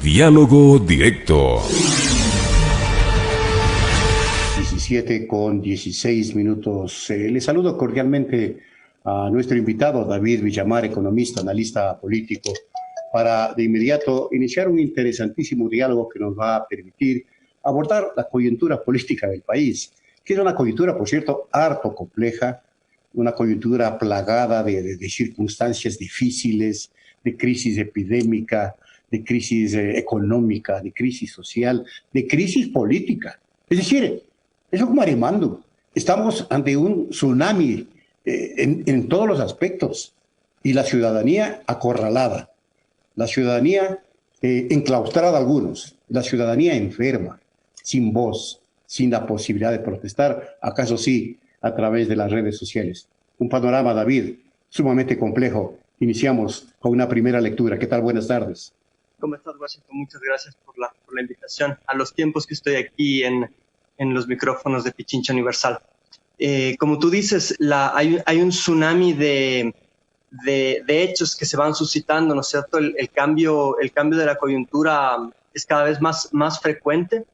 Diálogo Directo. 17:16. Les saludo cordialmente a nuestro invitado, David Villamar, economista, analista político, para de inmediato iniciar un interesantísimo diálogo que nos va a permitir abordar la coyuntura política del país, que es una coyuntura, por cierto, harto compleja, una coyuntura plagada de circunstancias difíciles, de crisis epidémica, de crisis económica, de crisis social, de crisis política. Es decir, es un maremoto. Estamos ante un tsunami en todos los aspectos y la ciudadanía acorralada, la ciudadanía enclaustrada algunos, la ciudadanía enferma, sin voz, sin la posibilidad de protestar, acaso sí, a través de las redes sociales. Un panorama, David, sumamente complejo. Iniciamos con una primera lectura. ¿Qué tal? Buenas tardes. ¿Cómo estás, Washington? Muchas gracias por la invitación. A los tiempos que estoy aquí en los micrófonos de Pichincha Universal. Como tú dices, hay un tsunami de hechos que se van suscitando, ¿no es cierto? El cambio de la coyuntura es cada vez más frecuente.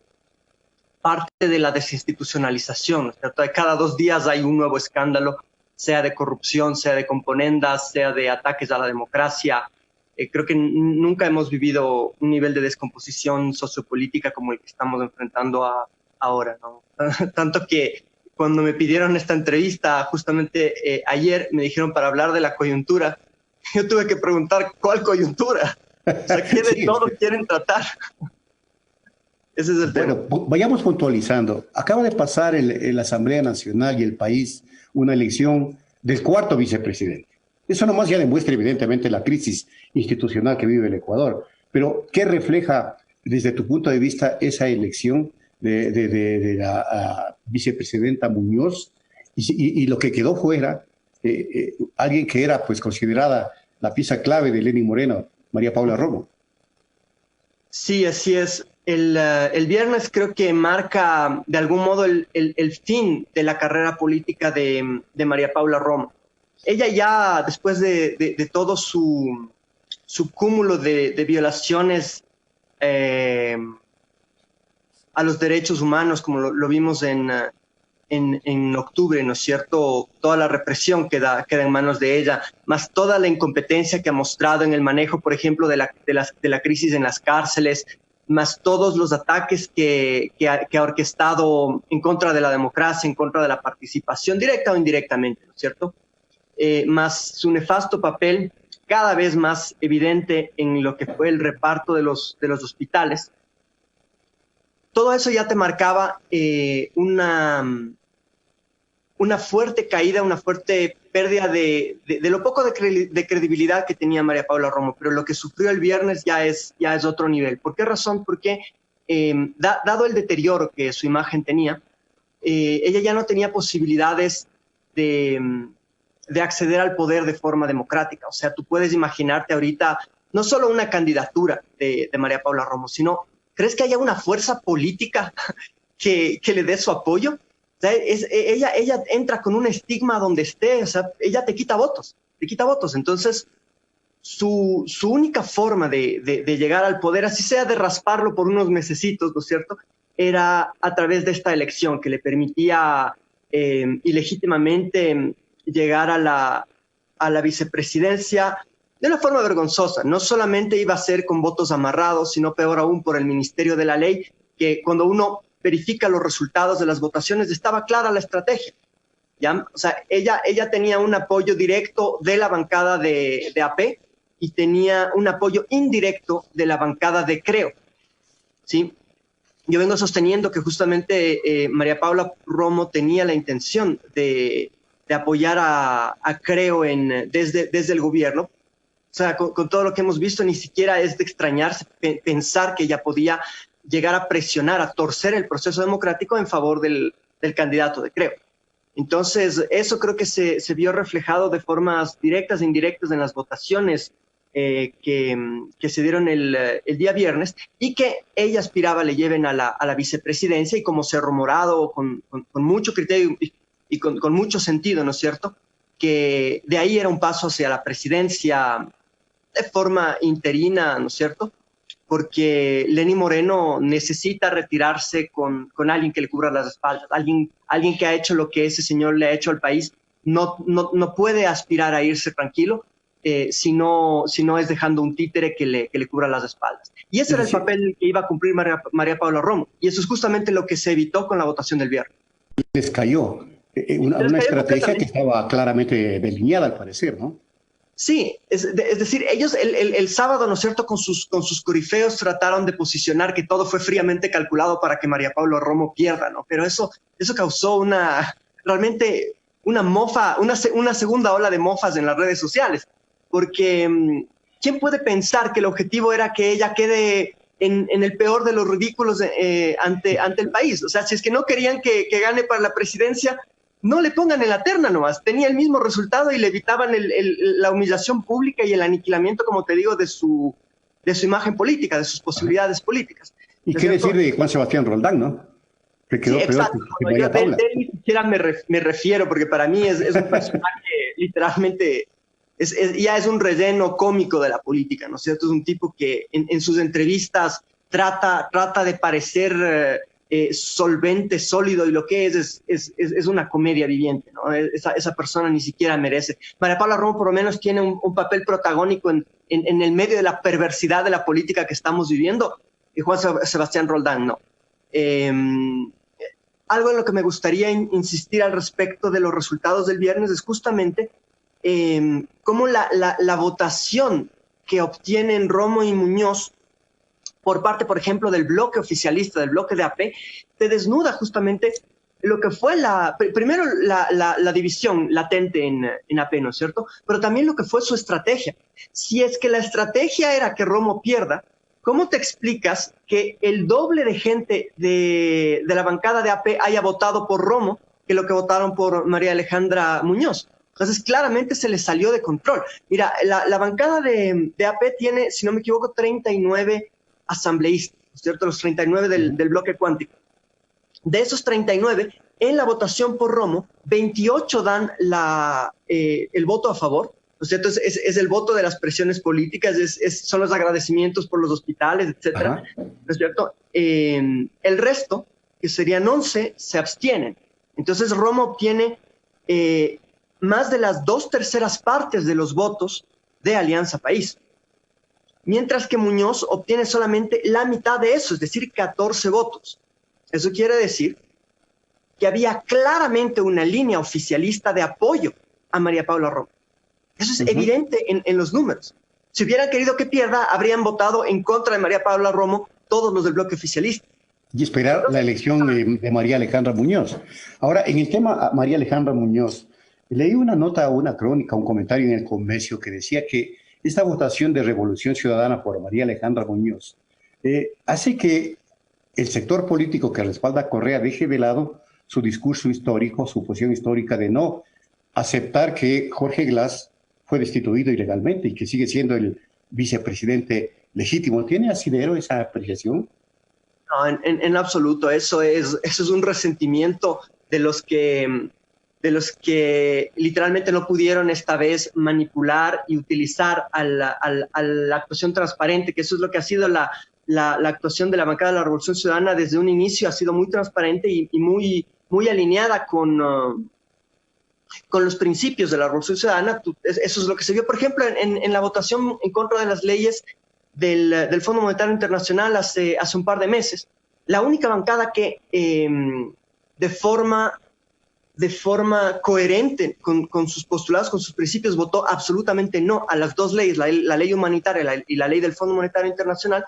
Parte de la desinstitucionalización, ¿no es cierto? Cada 2 días hay un nuevo escándalo, sea de corrupción, sea de componendas, sea de ataques a la democracia. Creo que nunca hemos vivido un nivel de descomposición sociopolítica como el que estamos enfrentando ahora, ¿no? Tanto que cuando me pidieron esta entrevista, justamente ayer me dijeron para hablar de la coyuntura, yo tuve que preguntar, ¿cuál coyuntura? O sea, ¿qué de todo quieren tratar? Ese es el tema. Bueno, vayamos puntualizando. Acaba de pasar en la Asamblea Nacional y el país una elección del 4º vicepresidente. Eso nomás ya demuestra evidentemente la crisis institucional que vive el Ecuador. Pero, ¿qué refleja desde tu punto de vista esa elección de la vicepresidenta Muñoz y lo que quedó fuera, alguien que era pues considerada la pieza clave de Lenín Moreno, María Paula Romo? Sí, así es. El viernes creo que marca de algún modo el fin de la carrera política de María Paula Romo. Ella ya, después de todo su cúmulo de violaciones a los derechos humanos, como lo vimos en octubre, ¿no es cierto? Toda la represión queda en manos de ella, más toda la incompetencia que ha mostrado en el manejo, por ejemplo, de la crisis en las cárceles, más todos los ataques que ha orquestado en contra de la democracia, en contra de la participación, directa o indirectamente, ¿no es cierto? Más su nefasto papel cada vez más evidente en lo que fue el reparto de los hospitales. Todo eso ya te marcaba una fuerte caída, una fuerte pérdida de lo poco de credibilidad que tenía María Paula Romo, pero lo que sufrió el viernes ya es otro nivel. ¿Por qué razón? Porque dado el deterioro que su imagen tenía, ella ya no tenía posibilidades de acceder al poder de forma democrática. O sea, tú puedes imaginarte ahorita no solo una candidatura de María Paula Romo, sino, ¿crees que haya una fuerza política que le dé su apoyo? O sea, ella entra con un estigma donde esté, o sea, ella te quita votos. Entonces, su única forma de llegar al poder, así sea de rasparlo por unos mesecitos, ¿no es cierto?, era a través de esta elección que le permitía ilegítimamente llegar a la vicepresidencia de una forma vergonzosa. No solamente iba a ser con votos amarrados, sino peor aún por el Ministerio de la Ley, que cuando uno verifica los resultados de las votaciones estaba clara la estrategia. ¿Ya? O sea, ella tenía un apoyo directo de la bancada de AP y tenía un apoyo indirecto de la bancada de Creo. ¿Sí? Yo vengo sosteniendo que justamente María Paula Romo tenía la intención de apoyar a Creo desde el gobierno. O sea, con todo lo que hemos visto, ni siquiera es de extrañarse pensar que ella podía llegar a presionar, a torcer el proceso democrático en favor del candidato de Creo. Entonces, eso creo que se vio reflejado de formas directas e indirectas en las votaciones que se dieron el día viernes y que ella aspiraba le lleven a la vicepresidencia, y como se ha rumorado con mucho criterio y con mucho sentido, ¿no es cierto?, que de ahí era un paso hacia la presidencia de forma interina, ¿no es cierto?, porque Lenín Moreno necesita retirarse con alguien que le cubra las espaldas, alguien que ha hecho lo que ese señor le ha hecho al país. No puede aspirar a irse tranquilo si no es dejando un títere que le cubra las espaldas. Y ese era el papel que iba a cumplir María Paula Romo. Y eso es justamente lo que se evitó con la votación del viernes. Les cayó una estrategia que estaba claramente delineada, al parecer, ¿no? Sí, es decir, ellos el sábado, ¿no es cierto?, con sus corifeos trataron de posicionar que todo fue fríamente calculado para que María Paula Romo pierda, ¿no? Pero eso causó realmente una mofa, una segunda ola de mofas en las redes sociales, porque ¿quién puede pensar que el objetivo era que ella quede en el peor de los ridículos ante el país? O sea, si es que no querían que gane para la presidencia, no le pongan en la terna nomás. Tenía el mismo resultado y le evitaban la humillación pública y el aniquilamiento, como te digo, de su imagen política, de sus posibilidades políticas. ¿Y qué decir de Juan Sebastián Roldán, no? Que quedó peor que María Paula. De él ni siquiera me refiero, porque para mí es un personaje literalmente, ya es un relleno cómico de la política, ¿no es cierto? Es un tipo que en sus entrevistas trata de parecer solvente, sólido, y lo que es una comedia viviente, ¿no? Esa persona ni siquiera merece. María Paula Romo por lo menos tiene un papel protagónico en el medio de la perversidad de la política que estamos viviendo, y Juan Sebastián Roldán no. Algo en lo que me gustaría insistir al respecto de los resultados del viernes es justamente cómo la votación que obtienen Romo y Muñoz por parte, por ejemplo, del bloque oficialista, del bloque de AP, te desnuda justamente lo que fue primero la división latente en AP, ¿no es cierto? Pero también lo que fue su estrategia. Si es que la estrategia era que Romo pierda, ¿cómo te explicas que el doble de gente de la bancada de AP haya votado por Romo que lo que votaron por María Alejandra Muñoz? Entonces, claramente se le salió de control. Mira, la bancada de AP tiene, si no me equivoco, 39 asambleístas, ¿no es cierto? Los 39 del bloque cuántico. De esos 39, en la votación por Romo, 28 dan el voto a favor, ¿no es cierto? Es el voto de las presiones políticas, son los agradecimientos por los hospitales, etcétera, ¿no es cierto? El resto, que serían 11, se abstienen. Entonces Romo obtiene más de las 2/3 partes de los votos de Alianza País, mientras que Muñoz obtiene solamente la mitad de eso, es decir, 14 votos. Eso quiere decir que había claramente una línea oficialista de apoyo a María Paula Romo. Eso es evidente en los números. Si hubieran querido que pierda, habrían votado en contra de María Paula Romo todos los del bloque oficialista. Y esperar la elección de María Alejandra Muñoz. Ahora, en el tema María Alejandra Muñoz, leí una nota, una crónica, un comentario en El Comercio que decía que esta votación de Revolución Ciudadana por María Alejandra Muñoz hace que el sector político que respalda a Correa deje de lado su discurso histórico, su posición histórica de no aceptar que Jorge Glass fue destituido ilegalmente y que sigue siendo el vicepresidente legítimo. ¿Tiene asidero esa apreciación? No, en absoluto. Eso es un resentimiento de los que literalmente no pudieron esta vez manipular y utilizar a la actuación transparente, que eso es lo que ha sido la actuación de la bancada de la Revolución Ciudadana desde un inicio. Ha sido muy transparente y muy alineada con los principios de la Revolución Ciudadana. Eso es lo que se vio, por ejemplo, en la votación en contra de las leyes del Fondo Monetario Internacional hace un par de meses. La única bancada que de forma coherente con sus postulados, con sus principios, votó absolutamente no a las dos leyes, la ley humanitaria y la ley del Fondo Monetario Internacional,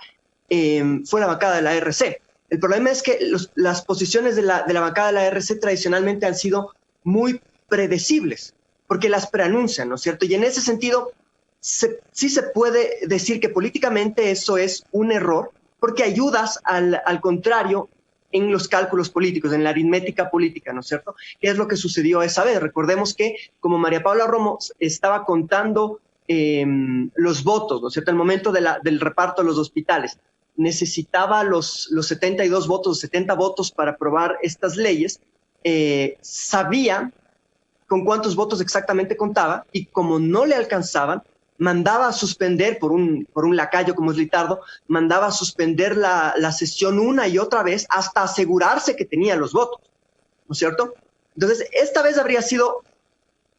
fue la bancada de la RC. El problema es que las posiciones de la bancada de la RC tradicionalmente han sido muy predecibles, porque las preanuncian, ¿no es cierto? Y en ese sentido, sí se puede decir que políticamente eso es un error, porque ayudas al contrario en los cálculos políticos, en la aritmética política, ¿no es cierto? ¿Qué es lo que sucedió esa vez? Recordemos que como María Paula Romo estaba contando los votos, ¿no es cierto? El momento del reparto de los hospitales, necesitaba los 72 votos, 70 votos para aprobar estas leyes, sabía con cuántos votos exactamente contaba, y como no le alcanzaban, mandaba a suspender por un lacayo como es Litardo, mandaba a suspender la sesión una y otra vez hasta asegurarse que tenía los votos, ¿no es cierto? Entonces, esta vez habría sido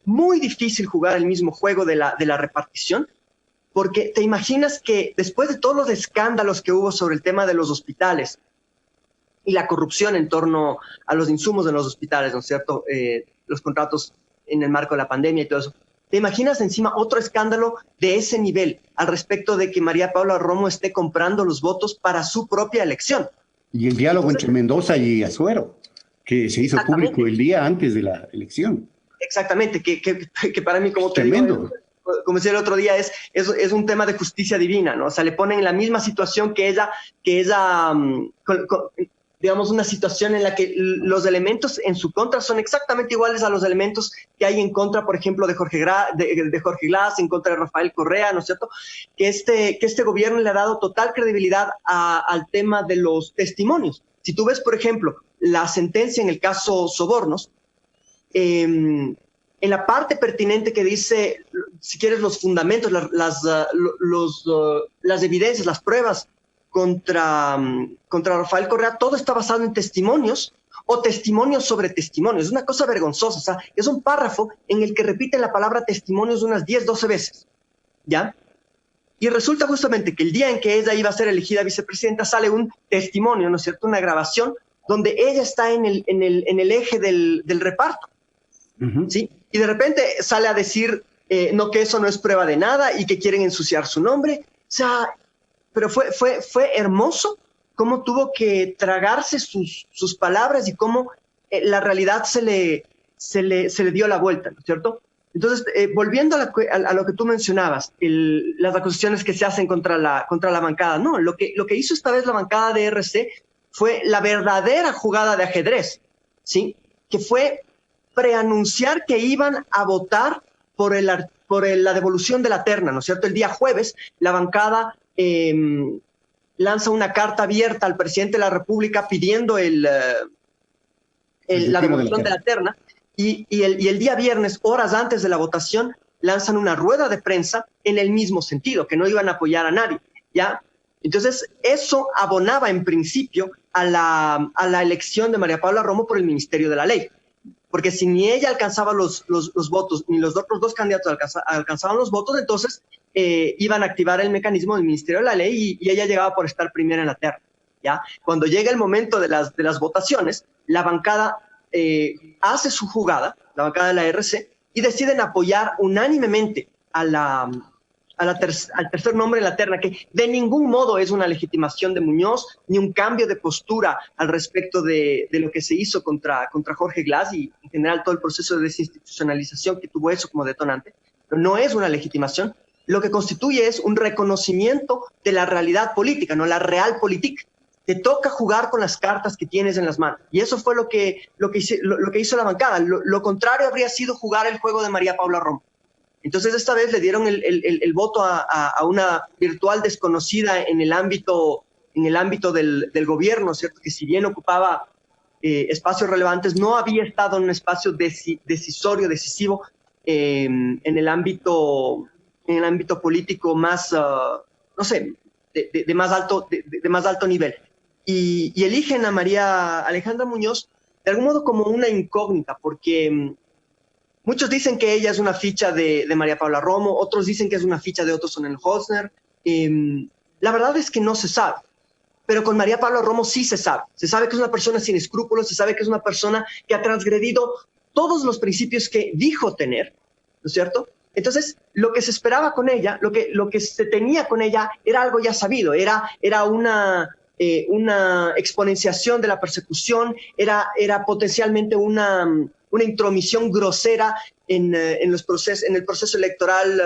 muy difícil jugar el mismo juego de la repartición, porque te imaginas que después de todos los escándalos que hubo sobre el tema de los hospitales y la corrupción en torno a los insumos de los hospitales, ¿no es cierto? Los contratos en el marco de la pandemia y todo eso. ¿Te imaginas encima otro escándalo de ese nivel al respecto de que María Paula Romo esté comprando los votos para su propia elección? Y el diálogo entre Mendoza y Azuero, que se hizo público el día antes de la elección. Exactamente, que para mí, como te Tremendo. digo, como decía el otro día, es un tema de justicia divina, ¿no? O sea, le ponen en la misma situación que ella digamos, una situación en la que los elementos en su contra son exactamente iguales a los elementos que hay en contra, por ejemplo, de Jorge Glass, en contra de Rafael Correa, ¿no es cierto? Que este gobierno le ha dado total credibilidad al tema de los testimonios. Si tú ves, por ejemplo, la sentencia en el caso Sobornos, en la parte pertinente que dice, si quieres, los fundamentos, las evidencias, las pruebas contra Rafael Correa, todo está basado en testimonios o testimonios sobre testimonios. Es una cosa vergonzosa. O sea, es un párrafo en el que repiten la palabra testimonios unas 10, 12 veces, ¿ya? Y resulta justamente que el día en que ella iba a ser elegida vicepresidenta sale un testimonio, ¿no es cierto?, una grabación donde ella está en el eje del reparto, ¿sí? Y de repente sale a decir no, que eso no es prueba de nada y que quieren ensuciar su nombre. O sea, pero fue hermoso cómo tuvo que tragarse sus palabras y cómo la realidad se le dio la vuelta, ¿no es cierto? Entonces, volviendo a lo que tú mencionabas, las acusaciones que se hacen contra la bancada, no, lo que hizo esta vez la bancada de RC fue la verdadera jugada de ajedrez, ¿sí? Que fue preanunciar que iban a votar por la devolución de la terna, ¿no es cierto? El día jueves, la bancada lanza una carta abierta al presidente de la República pidiendo la devolución de la terna, y el día viernes, horas antes de la votación, lanzan una rueda de prensa en el mismo sentido, que no iban a apoyar a nadie, ¿ya? Entonces, eso abonaba en principio a la elección de María Paula Romo por el Ministerio de la Ley, porque si ni ella alcanzaba los votos, ni los otros dos candidatos alcanzaban los votos, entonces iban a activar el mecanismo del Ministerio de la Ley y ella llegaba por estar primera en la terna, ¿ya? Cuando llega el momento de las votaciones, la bancada hace su jugada, la bancada de la RC, y deciden apoyar unánimemente al tercer nombre en la terna, que de ningún modo es una legitimación de Muñoz, ni un cambio de postura al respecto de lo que se hizo contra Jorge Glass y en general todo el proceso de desinstitucionalización que tuvo eso como detonante. Pero no es una legitimación. Lo que constituye es un reconocimiento de la realidad política, no la realpolitik. Te toca jugar con las cartas que tienes en las manos. Y eso fue lo que hizo la bancada. Lo contrario habría sido jugar el juego de María Paula Romo. Entonces, esta vez le dieron el voto a una virtual desconocida en el ámbito del gobierno, ¿cierto? Que si bien ocupaba espacios relevantes, no había estado en un espacio decisorio, decisivo, en el ámbito político más, no sé, de más alto nivel. Y eligen a María Alejandra Muñoz de algún modo como una incógnita, porque muchos dicen que ella es una ficha de María Paula Romo, otros dicen que es una ficha de Otto Sonnenholzner. La verdad es que no se sabe, pero con María Paula Romo sí se sabe. Se sabe que es una persona sin escrúpulos, se sabe que es una persona que ha transgredido todos los principios que dijo tener, ¿no es cierto? Entonces, lo que se esperaba con ella, lo que se tenía con ella era algo ya sabido, era una exponenciación de la persecución, era potencialmente una intromisión grosera en el proceso electoral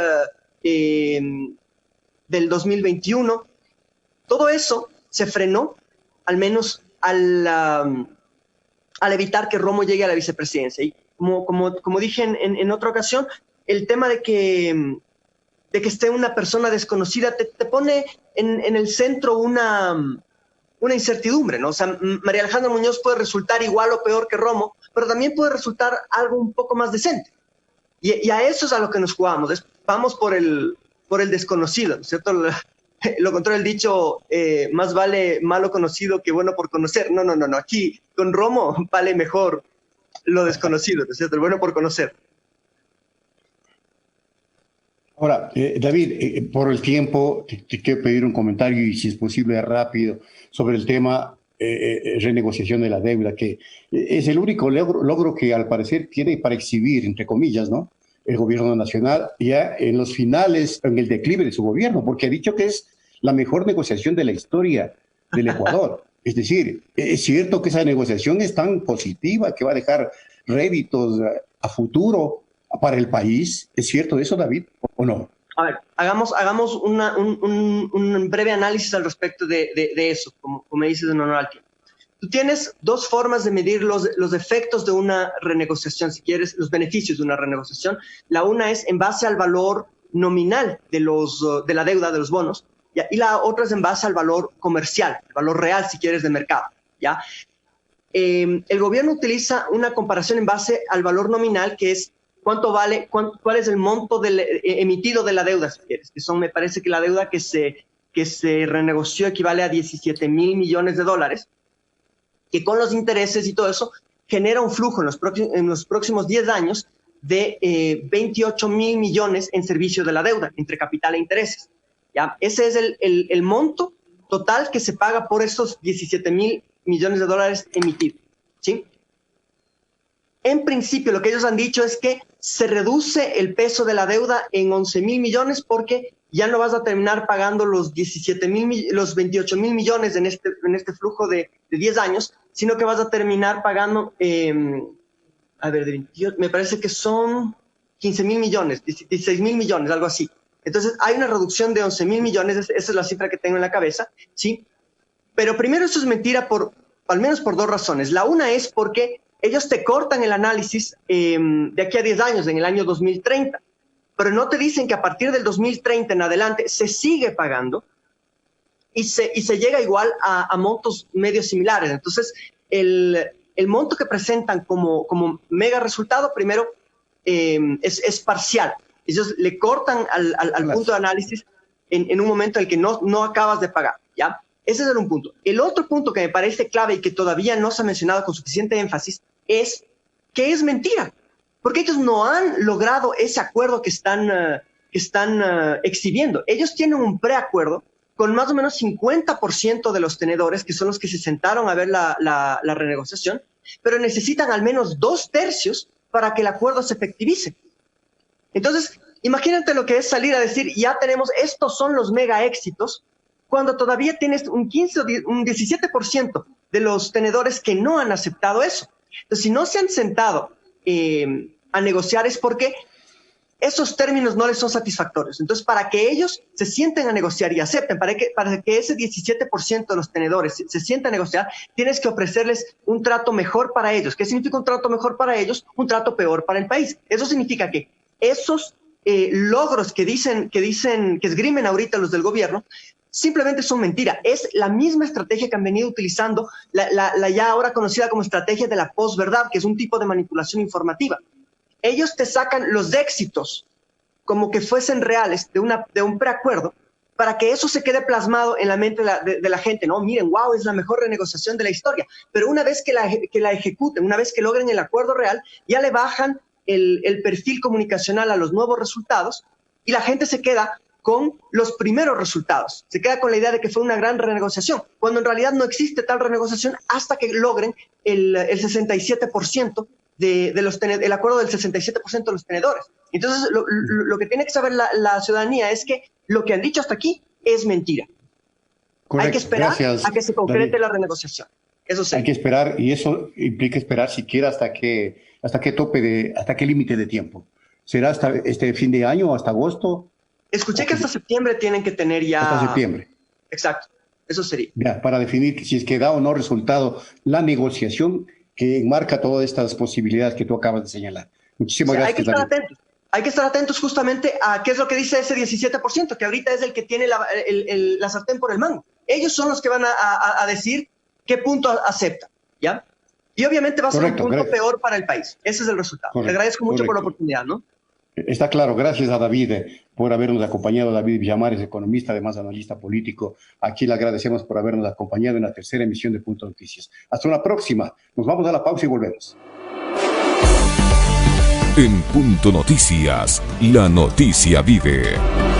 del 2021. Todo eso se frenó, al menos al evitar que Romo llegue a la vicepresidencia. Y como dije en otra ocasión, el tema de que esté una persona desconocida te pone en el centro una incertidumbre, ¿no? O sea, María Alejandra Muñoz puede resultar igual o peor que Romo, pero también puede resultar algo un poco más decente. Y a eso es a lo que nos jugamos. Vamos por el por el desconocido, ¿no es cierto? Lo contrario, el dicho, más vale malo conocido que bueno por conocer. No, no, no, no. Aquí, con Romo, vale mejor lo desconocido, ¿no es cierto? El bueno por conocer. Ahora, David, por el tiempo, te quiero pedir un comentario y si es posible rápido sobre el tema renegociación de la deuda, que es el único logro que al parecer tiene para exhibir, entre comillas, ¿no? El gobierno nacional ya en los finales, en el declive de su gobierno, porque ha dicho que es la mejor negociación de la historia del Ecuador. Es decir, es cierto que esa negociación es tan positiva que va a dejar réditos a futuro para el país. ¿Es cierto eso, David, o no? A ver, hagamos un breve análisis al respecto de eso, como me dices en honor al tiempo. Tú tienes dos formas de medir los efectos de una renegociación, si quieres, los beneficios de una renegociación. La una es en base al valor nominal de la deuda, de los bonos, ¿ya? Y la otra es en base al valor comercial, el valor real, si quieres, de mercado, ¿ya? El gobierno utiliza una comparación en base al valor nominal, que es cuánto vale, cuál es el monto emitido de la deuda, si quieres, que son, me parece que la deuda que se renegoció equivale a 17 mil millones de dólares, que con los intereses y todo eso genera un flujo en los próximos 10 años de 28 mil millones en servicio de la deuda, entre capital e intereses, ¿ya? Ese es el monto total que se paga por esos 17 mil millones de dólares emitidos, ¿sí? En principio, lo que ellos han dicho es que se reduce el peso de la deuda en 11 mil millones porque ya no vas a terminar pagando los 28 mil millones en este flujo de 10 años, sino que vas a terminar pagando, me parece que son 15 mil millones, 16 mil millones, algo así. Entonces, hay una reducción de 11 mil millones, esa es la cifra que tengo en la cabeza, ¿sí? Pero primero eso es mentira al menos por dos razones. La una es porque ellos te cortan el análisis de aquí a 10 años, en el año 2030, pero no te dicen que a partir del 2030 en adelante se sigue pagando y se llega igual a montos medio similares. Entonces, el monto que presentan como mega resultado, primero, es parcial. Ellos le cortan al punto de análisis en un momento en el que no acabas de pagar, ¿ya? Ese es un punto. El otro punto que me parece clave y que todavía no se ha mencionado con suficiente énfasis es que es mentira, porque ellos no han logrado ese acuerdo que están exhibiendo. Ellos tienen un preacuerdo con más o menos 50% de los tenedores, que son los que se sentaron a ver la renegociación, pero necesitan al menos 2/3 para que el acuerdo se efectivice. Entonces, imagínate lo que es salir a decir, ya tenemos, estos son los mega éxitos, cuando todavía tienes un 17% de los tenedores que no han aceptado eso. Entonces, si no se han sentado a negociar es porque esos términos no les son satisfactorios. Entonces, para que ellos se sienten a negociar y acepten, para que ese 17% de los tenedores se sientan a negociar, tienes que ofrecerles un trato mejor para ellos. ¿Qué significa un trato mejor para ellos? Un trato peor para el país. Eso significa que esos logros que esgrimen ahorita los del gobierno, simplemente son mentira. Es la misma estrategia que han venido utilizando, la ya ahora conocida como estrategia de la posverdad, que es un tipo de manipulación informativa. Ellos te sacan los éxitos como que fuesen reales de un preacuerdo para que eso se quede plasmado en la mente de la gente, ¿no? Miren, wow, es la mejor renegociación de la historia. Pero una vez que la ejecuten, una vez que logren el acuerdo real, ya le bajan el perfil comunicacional a los nuevos resultados y la gente se queda con los primeros resultados. Se queda con la idea de que fue una gran renegociación, cuando en realidad no existe tal renegociación hasta que logren el 67% el acuerdo del 67% de los tenedores. Entonces, lo que tiene que saber la ciudadanía es que lo que han dicho hasta aquí es mentira. Correcto. Hay que esperar a que se concrete David, la renegociación. Eso sí. hay que esperar, y eso implica esperar siquiera hasta qué límite de tiempo. ¿Será hasta este fin de año o hasta agosto? Escuché que hasta septiembre tienen que tener ya... Hasta septiembre. Exacto, eso sería. Ya, para definir si es que da o no resultado la negociación que enmarca todas estas posibilidades que tú acabas de señalar. Muchísimas gracias. Hay que estar atentos justamente a qué es lo que dice ese 17%, que ahorita es el que tiene la sartén por el mango. Ellos son los que van a decir qué punto aceptan, ¿ya? Y obviamente va a ser un punto peor para el país. Ese es el resultado. Te agradezco mucho por la oportunidad, ¿no? Está claro, gracias a David por habernos acompañado. David Villamares, economista, además analista político. Aquí le agradecemos por habernos acompañado en la tercera emisión de Punto Noticias. Hasta una próxima. Nos vamos a la pausa y volvemos. En Punto Noticias, la noticia vive.